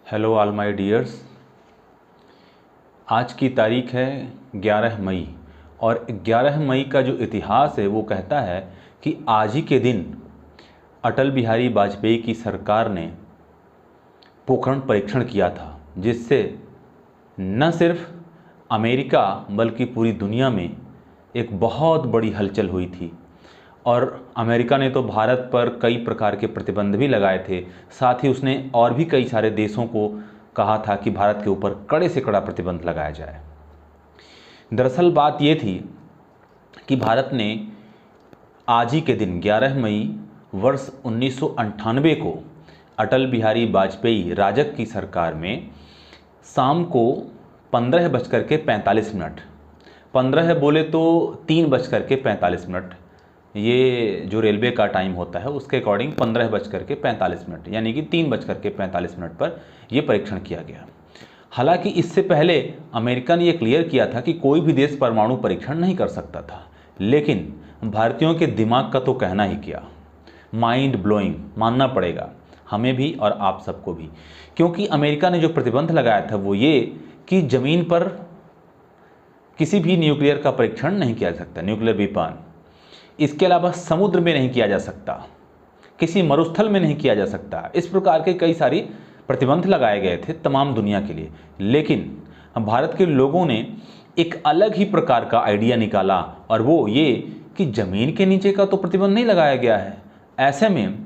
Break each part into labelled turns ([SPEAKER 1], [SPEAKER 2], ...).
[SPEAKER 1] Hello all my dears. आज की तारीख है 11 मई और 11 मई का जो इतिहास है वो कहता है कि आज ही के दिन अटल बिहारी वाजपेयी की सरकार ने पोखरण परीक्षण किया था, जिससे न सिर्फ अमेरिका बल्कि पूरी दुनिया में एक बहुत बड़ी हलचल हुई थी। और अमेरिका ने तो भारत पर कई प्रकार के प्रतिबंध भी लगाए थे। साथ ही उसने और भी कई सारे देशों को कहा था कि भारत के ऊपर कड़े से कड़ा प्रतिबंध लगाया जाए। दरअसल बात ये थी कि भारत ने आज ही के दिन 11 मई वर्ष 1998 को अटल बिहारी वाजपेयी राजग की सरकार में शाम को 15:45, 15 बोले तो 3:45, ये जो रेलवे का टाइम होता है उसके अकॉर्डिंग 15:45, यानी कि 3:45 पर यह परीक्षण किया गया। हालांकि इससे पहले अमेरिका ने यह क्लियर किया था कि कोई भी देश परमाणु परीक्षण नहीं कर सकता था, लेकिन भारतीयों के दिमाग का तो कहना ही क्या, माइंड ब्लोइंग मानना पड़ेगा हमें भी और आप सबको भी। क्योंकि अमेरिका ने जो प्रतिबंध लगाया था वो ये कि ज़मीन पर किसी भी न्यूक्लियर का परीक्षण नहीं किया जा सकता, न्यूक्लियर वेपन। इसके अलावा समुद्र में नहीं किया जा सकता, किसी मरुस्थल में नहीं किया जा सकता। इस प्रकार के कई सारी प्रतिबंध लगाए गए थे तमाम दुनिया के लिए। लेकिन भारत के लोगों ने एक अलग ही प्रकार का आइडिया निकाला, और वो ये कि ज़मीन के नीचे का तो प्रतिबंध नहीं लगाया गया है। ऐसे में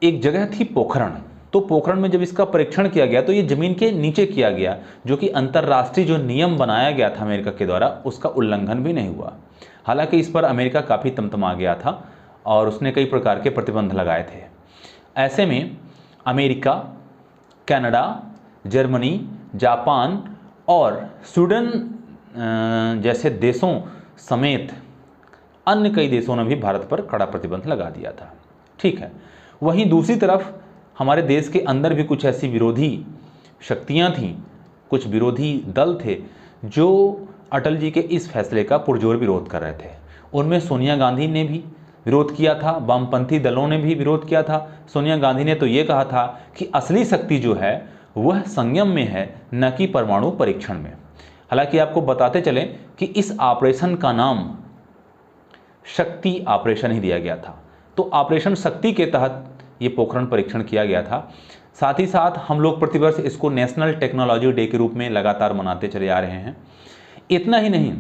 [SPEAKER 1] एक जगह थी पोखरण, तो पोखरण में जब इसका परीक्षण किया गया तो ये ज़मीन के नीचे किया गया, जो कि अंतर्राष्ट्रीय जो नियम बनाया गया था अमेरिका के द्वारा उसका उल्लंघन भी नहीं हुआ। हालांकि इस पर अमेरिका काफ़ी तमतमा गया था और उसने कई प्रकार के प्रतिबंध लगाए थे। ऐसे में अमेरिका, कनाडा, जर्मनी, जापान और स्वीडन जैसे देशों समेत अन्य कई देशों ने भी भारत पर कड़ा प्रतिबंध लगा दिया था। ठीक है, वहीं दूसरी तरफ हमारे देश के अंदर भी कुछ ऐसी विरोधी शक्तियां थीं, कुछ विरोधी दल थे जो अटल जी के इस फैसले का पुरजोर विरोध कर रहे थे। उनमें सोनिया गांधी ने भी विरोध किया था, वामपंथी दलों ने भी विरोध किया था। सोनिया गांधी ने तो ये कहा था कि असली शक्ति जो है वह संयम में है, न कि परमाणु परीक्षण में। हालांकि आपको बताते चलें कि इस ऑपरेशन का नाम शक्ति ऑपरेशन ही दिया गया था। तो ऑपरेशन शक्ति के तहत ये पोखरण परीक्षण किया गया था। साथ ही साथ हम लोग प्रतिवर्ष इसको नेशनल टेक्नोलॉजी डे के रूप में लगातार मनाते चले आ रहे हैं। इतना ही नहीं,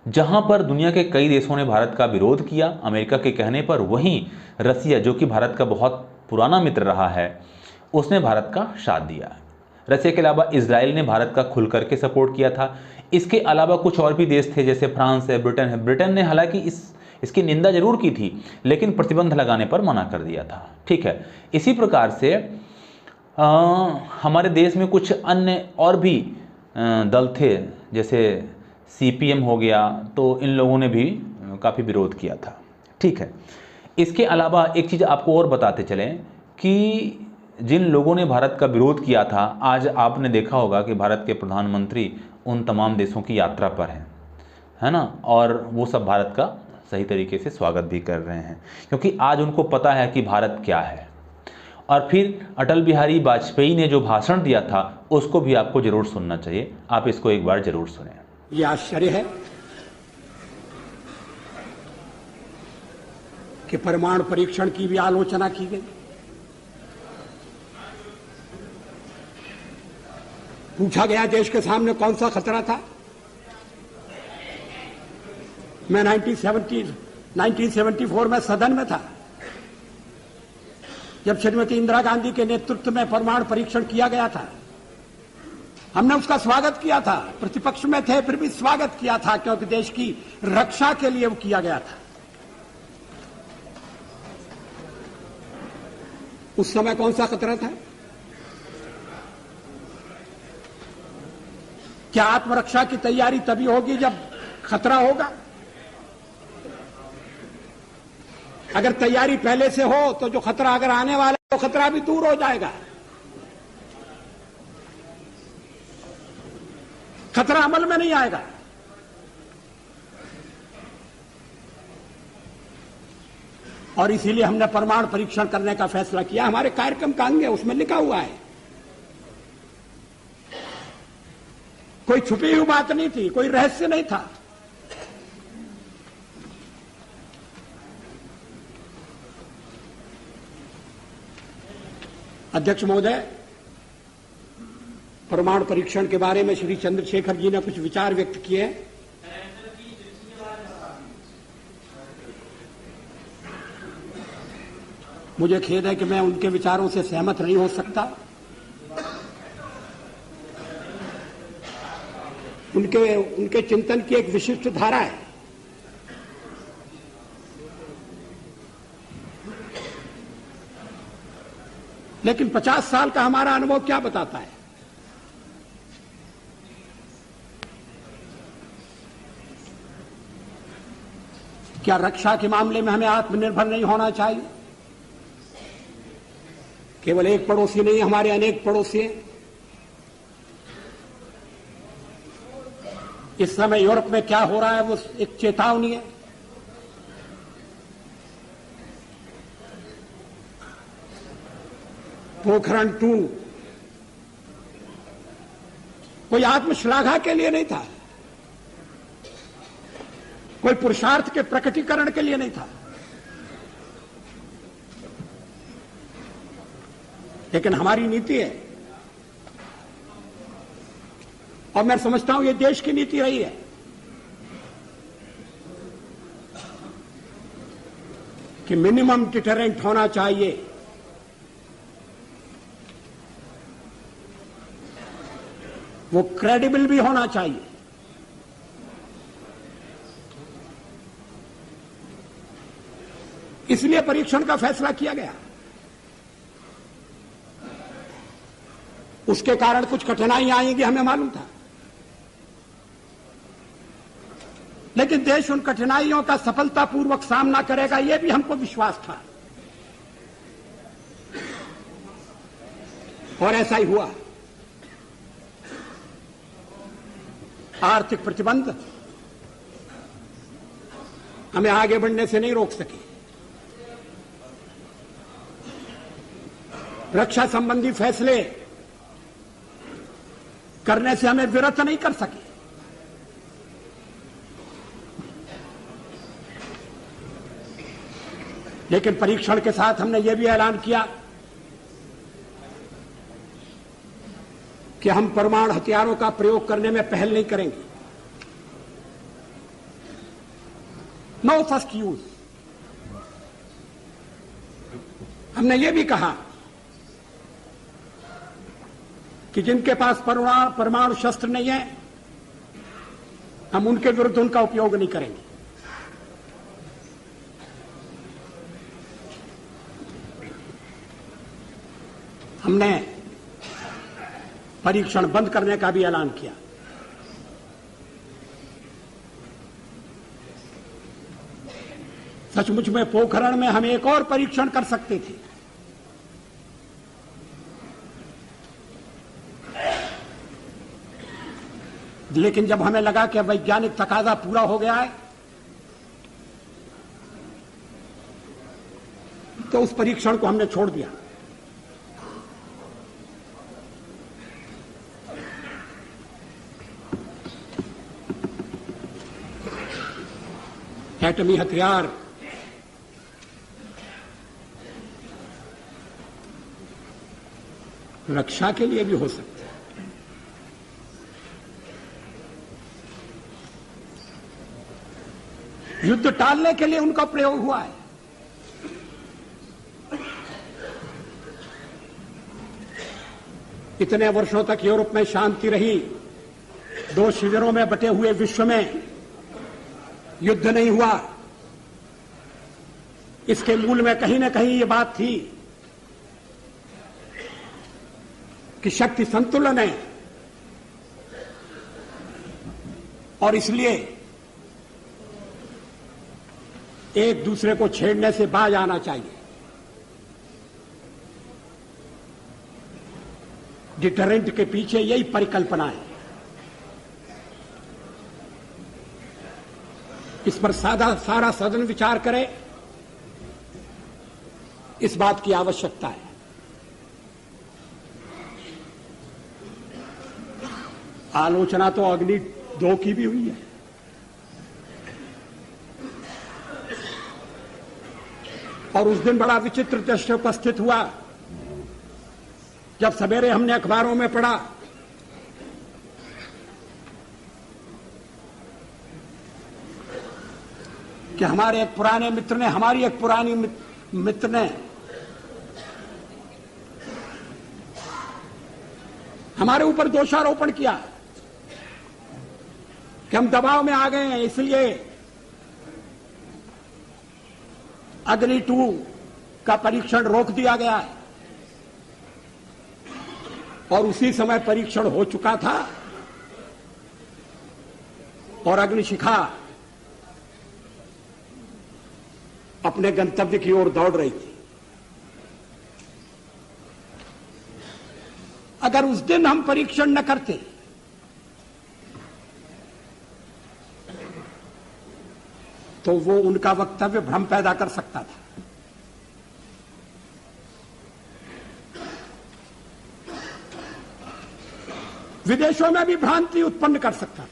[SPEAKER 1] जहां पर दुनिया के कई देशों ने भारत का विरोध किया अमेरिका के कहने पर, वहीं रसिया, जो कि भारत का बहुत पुराना मित्र रहा है, उसने भारत का साथ दिया। रसिया के अलावा इजराइल ने भारत का खुल करके सपोर्ट किया था। इसके अलावा कुछ और भी देश थे, जैसे फ्रांस है, ब्रिटेन है। ब्रिटेन ने हालांकि इसकी निंदा जरूर की थी, लेकिन प्रतिबंध लगाने पर मना कर दिया था। ठीक है, इसी प्रकार से हमारे देश में कुछ अन्य और भी दल थे, जैसे सीपीएम हो गया, तो इन लोगों ने भी काफ़ी विरोध किया था। ठीक है, इसके अलावा एक चीज़ आपको और बताते चलें कि जिन लोगों ने भारत का विरोध किया था, आज आपने देखा होगा कि भारत के प्रधानमंत्री उन तमाम देशों की यात्रा पर हैं, है ना, और वो सब भारत का सही तरीके से स्वागत भी कर रहे हैं, क्योंकि आज उनको पता है कि भारत क्या है। और फिर अटल बिहारी वाजपेयी ने जो भाषण दिया था उसको भी आपको जरूर सुनना चाहिए। आप इसको एक बार जरूर सुनें।
[SPEAKER 2] ये आश्चर्य है कि परमाणु परीक्षण की भी आलोचना की गई। पूछा गया देश के सामने कौन सा खतरा था। मैं 1974 में सदन में था, जब श्रीमती इंदिरा गांधी के नेतृत्व में परमाणु परीक्षण किया गया था। हमने उसका स्वागत किया था, प्रतिपक्ष में थे फिर भी स्वागत किया था, क्योंकि देश की रक्षा के लिए वो किया गया था। उस समय कौन सा खतरा था? क्या आत्मरक्षा की तैयारी तभी होगी जब खतरा होगा? अगर तैयारी पहले से हो तो जो खतरा अगर आने वाला है तो खतरा भी दूर हो जाएगा। खतरा अमल में नहीं आएगा। और इसीलिए हमने परमाणु परीक्षण करने का फैसला किया। हमारे कार्यक्रम का अंग है, उसमें लिखा हुआ है। कोई छुपी हुई बात नहीं थी, कोई रहस्य नहीं था। अध्यक्ष महोदय, परमाणु परीक्षण के बारे में श्री चंद्रशेखर जी ने कुछ विचार व्यक्त किए। मुझे खेद है कि मैं उनके विचारों से सहमत नहीं हो सकता। उनके चिंतन की एक विशिष्ट धारा है। लेकिन 50 साल का हमारा अनुभव क्या बताता है? क्या रक्षा के मामले में हमें आत्मनिर्भर नहीं होना चाहिए? केवल एक पड़ोसी नहीं, हमारे अनेक पड़ोसी हैं। इस समय यूरोप में क्या हो रहा है वो एक चेतावनी है। पोखरण 2 कोई आत्मश्लाघा के लिए नहीं था, कोई पुरुषार्थ के प्रकटीकरण के लिए नहीं था, लेकिन हमारी नीति है और मैं समझता हूं ये देश की नीति रही है कि मिनिमम डिटरेंट होना चाहिए। वो क्रेडिबल भी होना चाहिए। इसलिए परीक्षण का फैसला किया गया। उसके कारण कुछ कठिनाइयां आएंगी, हमें मालूम था, लेकिन देश उन कठिनाइयों का सफलतापूर्वक सामना करेगा, यह भी हमको विश्वास था और ऐसा ही हुआ। आर्थिक प्रतिबंध हमें आगे बढ़ने से नहीं रोक सके। रक्षा संबंधी फैसले करने से हमें विरत नहीं कर सके। लेकिन परीक्षण के साथ हमने यह भी ऐलान किया कि हम परमाणु हथियारों का प्रयोग करने में पहल नहीं करेंगे। No first use. हमने यह भी कहा कि जिनके पास परमाणु शस्त्र नहीं है, हम उनके विरुद्ध उनका उपयोग नहीं करेंगे। हमने परीक्षण बंद करने का भी ऐलान किया। सचमुच में पोखरण में हम एक और परीक्षण कर सकते थे, लेकिन जब हमें लगा कि वैज्ञानिक तकाजा पूरा हो गया है तो उस परीक्षण को हमने छोड़ दिया। एटमी हथियार रक्षा के लिए भी हो सकते हैं। युद्ध टालने के लिए उनका प्रयोग हुआ है। इतने वर्षों तक यूरोप में शांति रही, 2 शिविरों में बटे हुए विश्व में युद्ध नहीं हुआ। इसके मूल में कहीं न कहीं ये बात थी कि शक्ति संतुलन है और इसलिए एक दूसरे को छेड़ने से बाज आना चाहिए। डिटरेंट के पीछे यही परिकल्पना है। इस पर सारा सदन विचार करे इस बात की आवश्यकता है। आलोचना तो अग्नि 2 की भी हुई है। और उस दिन बड़ा विचित्र दृश्य उपस्थित हुआ जब सवेरे हमने अखबारों में पढ़ा कि हमारे एक पुराने मित्र ने, हमारी एक पुरानी मित्र ने हमारे ऊपर दोषारोपण किया कि हम दबाव में आ गए हैं, इसलिए अग्नि 2 का परीक्षण रोक दिया गया है। और उसी समय परीक्षण हो चुका था और अग्निशिखा अपने गंतव्य की ओर दौड़ रही थी। अगर उस दिन हम परीक्षण न करते तो वो उनका वक्तव्य भ्रम पैदा कर सकता था। विदेशों में भी भ्रांति उत्पन्न कर सकता था।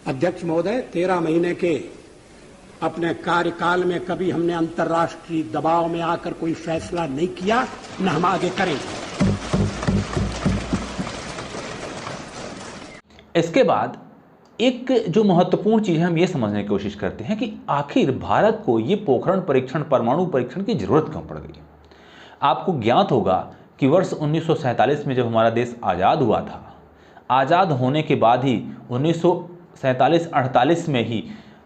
[SPEAKER 2] अध्यक्ष महोदय, 13 महीने के अपने कार्यकाल में कभी हमने अंतर्राष्ट्रीय दबाव में आकर कोई फैसला नहीं किया, न हम आगे करेंगे।
[SPEAKER 1] इसके बाद एक जो महत्वपूर्ण चीज है, हम ये समझने की कोशिश करते हैं कि आखिर भारत को ये पोखरण परीक्षण, परमाणु परीक्षण की जरूरत क्यों पड़ गई। आपको ज्ञात होगा कि वर्ष 1947 में जब हमारा देश आज़ाद हुआ था, आज़ाद होने के बाद ही 1947-48 में ही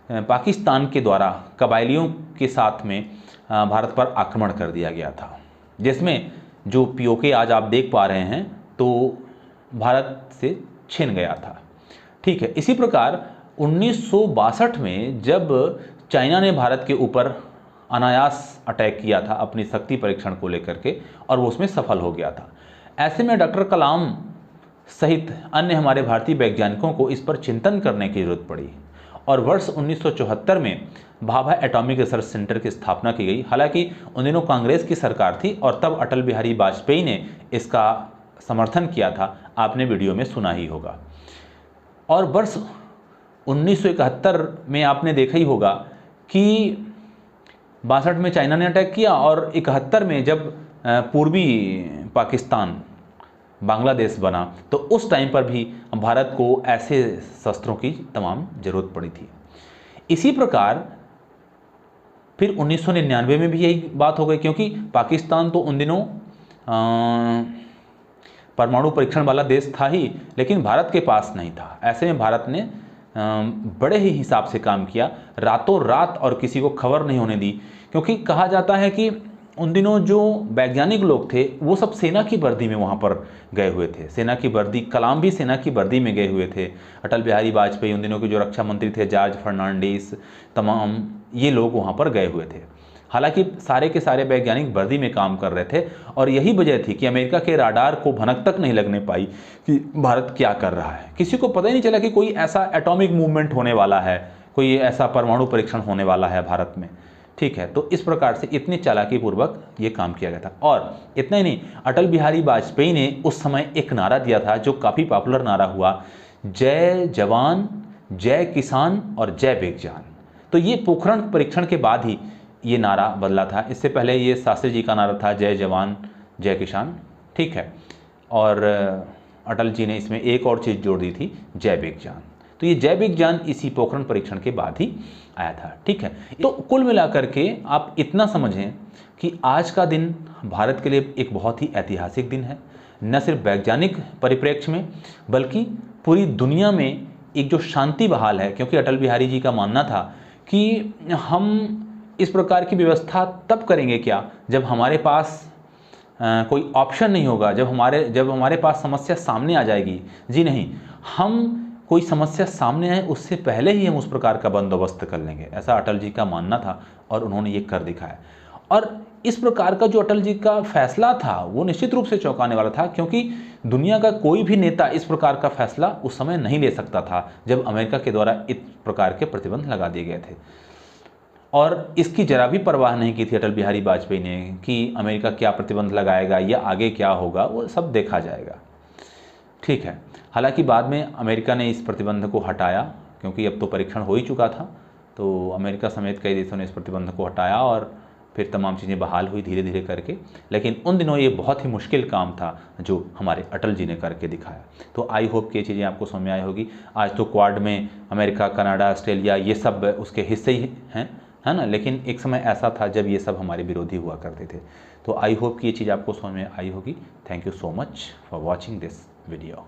[SPEAKER 1] पाकिस्तान के द्वारा कबायलियों के साथ में भारत पर आक्रमण कर दिया गया था, जिसमें जो पीओके आज आप देख पा रहे हैं तो भारत से छिन गया था। ठीक है, इसी प्रकार 1962 में जब चाइना ने भारत के ऊपर अनायास अटैक किया था अपनी शक्ति परीक्षण को लेकर के, और वो उसमें सफल हो गया था। ऐसे में डॉक्टर कलाम सहित अन्य हमारे भारतीय वैज्ञानिकों को इस पर चिंतन करने की जरूरत पड़ी और वर्ष 1974 में भाभा एटॉमिक रिसर्च सेंटर की स्थापना की गई। हालांकि उन दिनों कांग्रेस की सरकार थी और तब अटल बिहारी वाजपेयी ने इसका समर्थन किया था, आपने वीडियो में सुना ही होगा। और वर्ष 1971 में आपने देखा ही होगा कि 62 में चाइना ने अटैक किया और 71 में जब पूर्वी पाकिस्तान बांग्लादेश बना तो उस टाइम पर भी भारत को ऐसे शस्त्रों की तमाम जरूरत पड़ी थी। इसी प्रकार फिर 1999 में भी यही बात हो गई, क्योंकि पाकिस्तान तो उन दिनों परमाणु परीक्षण वाला देश था ही, लेकिन भारत के पास नहीं था। ऐसे में भारत ने बड़े ही हिसाब से काम किया, रातों रात, और किसी को खबर नहीं होने दी, क्योंकि कहा जाता है कि उन दिनों जो वैज्ञानिक लोग थे वो सब सेना की वर्दी में वहाँ पर गए हुए थे। सेना की वर्दी, कलाम भी सेना की वर्दी में गए हुए थे। अटल बिहारी वाजपेयी, उन दिनों के जो रक्षा मंत्री थे जॉर्ज फर्नांडिस, तमाम ये लोग वहाँ पर गए हुए थे। हालांकि सारे के सारे वैज्ञानिक वर्दी में काम कर रहे थे और यही वजह थी कि अमेरिका के राडार को भनक तक नहीं लगने पाई कि भारत क्या कर रहा है। किसी को पता ही नहीं चला कि कोई ऐसा एटॉमिक मूवमेंट होने वाला है, कोई ऐसा परमाणु परीक्षण होने वाला है भारत में। ठीक है, तो इस प्रकार से इतनी चालाकी पूर्वक ये काम किया गया था। और इतना ही नहीं, अटल बिहारी वाजपेयी ने उस समय एक नारा दिया था जो काफ़ी पॉपुलर नारा हुआ, जय जवान, जय किसान और जय विज्ञान। तो ये पोखरण परीक्षण के बाद ही ये नारा बदला था। इससे पहले ये शास्त्री जी का नारा था, जय जवान जय किसान। ठीक है, और अटल जी ने इसमें एक और चीज़ जोड़ दी थी, जय विज्ञान। तो ये जय विज्ञान इसी पोखरण परीक्षण के बाद ही आया था। ठीक है, तो कुल मिलाकर के आप इतना समझें कि आज का दिन भारत के लिए एक बहुत ही ऐतिहासिक दिन है, न सिर्फ वैज्ञानिक परिप्रेक्ष्य में बल्कि पूरी दुनिया में एक जो शांति बहाल है। क्योंकि अटल बिहारी जी का मानना था कि हम इस प्रकार की व्यवस्था तब करेंगे क्या जब हमारे पास कोई ऑप्शन नहीं होगा, जब हमारे पास समस्या सामने आ जाएगी। जी नहीं, हम कोई समस्या सामने आए उससे पहले ही हम उस प्रकार का बंदोबस्त कर लेंगे, ऐसा अटल जी का मानना था और उन्होंने ये कर दिखाया। और इस प्रकार का जो अटल जी का फैसला था वो निश्चित रूप से चौंकाने वाला था, क्योंकि दुनिया का कोई भी नेता इस प्रकार का फैसला उस समय नहीं ले सकता था जब अमेरिका के द्वारा इस प्रकार के प्रतिबंध लगा दिए गए थे। और इसकी जरा भी परवाह नहीं की थी अटल बिहारी वाजपेयी ने कि अमेरिका क्या प्रतिबंध लगाएगा या आगे क्या होगा, वो सब देखा जाएगा। ठीक है, हालांकि बाद में अमेरिका ने इस प्रतिबंध को हटाया, क्योंकि अब तो परीक्षण हो ही चुका था, तो अमेरिका समेत कई देशों ने इस प्रतिबंध को हटाया और फिर तमाम चीज़ें बहाल हुई धीरे धीरे करके। लेकिन उन दिनों ये बहुत ही मुश्किल काम था जो हमारे अटल जी ने करके दिखाया। तो आई होप कि ये चीज़ें आपको समझ में आई होगी। आज तो क्वाड में अमेरिका, कनाडा, ऑस्ट्रेलिया ये सब उसके हिस्से ही हैं, है ना, लेकिन एक समय ऐसा था जब ये सब हमारे विरोधी हुआ करते थे। तो आई होप कि ये चीज़ आपको समझ में आई होगी। Thank you so much for watching this video.